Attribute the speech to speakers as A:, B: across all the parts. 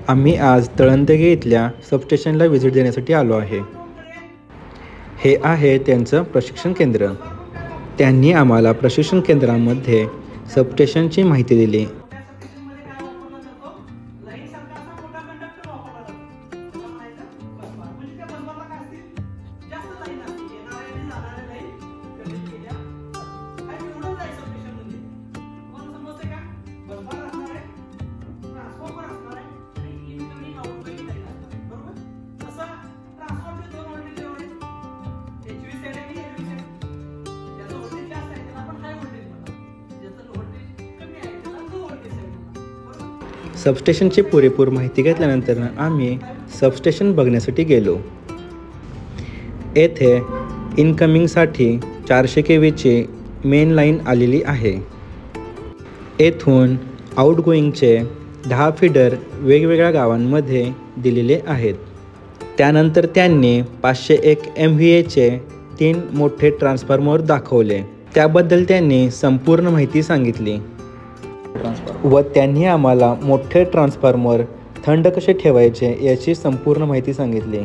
A: आम्ही आज तळंदगे इथल्या सबस्टेशनला व्हिजिट देण्यासाठी आलो आहे. हे आहे त्यांचं प्रशिक्षण केंद्र. त्यांनी आम्हाला प्रशिक्षण केंद्रामध्ये सबस्टेशनची माहिती दिली. सबस्टेशनची पुरेपूर माहिती घेतल्यानंतर आम्ही सबस्टेशन बघण्यासाठी गेलो. येथे इनकमिंगसाठी 400 kVची मेन लाईन आलेली आहे. येथून आउटगोईंगचे 10 फीडर वेगवेगळ्या गावांमध्ये दिलेले आहेत. त्यानंतर त्यांनी 501 MVAचे 3 मोठे ट्रान्सफॉर्मर दाखवले. त्याबद्दल त्यांनी संपूर्ण माहिती सांगितली व त्यांनी आम्हाला मोठे ट्रान्सफॉर्मर थंड कसे ठेवायचे याची संपूर्ण माहिती सांगितली.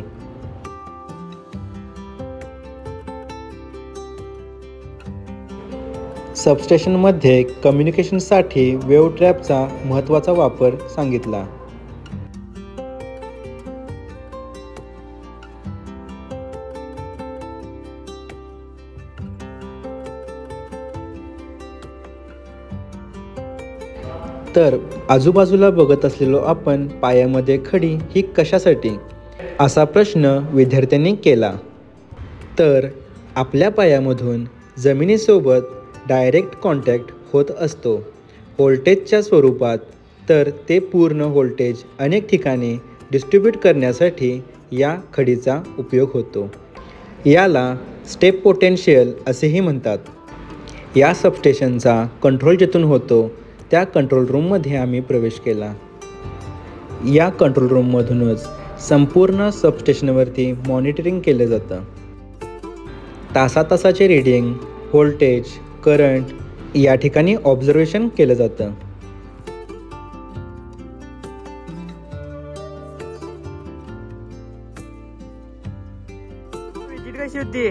A: सबस्टेशनमध्ये कम्युनिकेशनसाठी वेव्ह ट्रॅपचा महत्त्वाचा वापर सांगितला. तर आजूबाजूला बघत असलेलो आपण पायामध्ये खडी ही कशासाठी असा प्रश्न विद्यार्थ्यांनी केला. तर आपल्या पायामधून जमिनीसोबत डायरेक्ट कॉन्टॅक्ट होत असतो व्होल्टेजच्या स्वरूपात. तर ते पूर्ण व्होल्टेज अनेक ठिकाणी डिस्ट्रीब्यूट करण्यासाठी या खडीचा उपयोग होतो. याला स्टेप पोटेन्शियल असेही म्हणतात. या सबस्टेशनचा कंट्रोल जिथून होतो त्या कंट्रोल रूममध्ये आम्ही प्रवेश केला. या कंट्रोल रूममधूनच संपूर्ण सबस्टेशनवरती मॉनिटरिंग केलं जातं. तासाचे रीडिंग, व्होल्टेज, करंट या ठिकाणी ऑब्झर्वेशन केलं जातं.
B: विजिट कशी होती?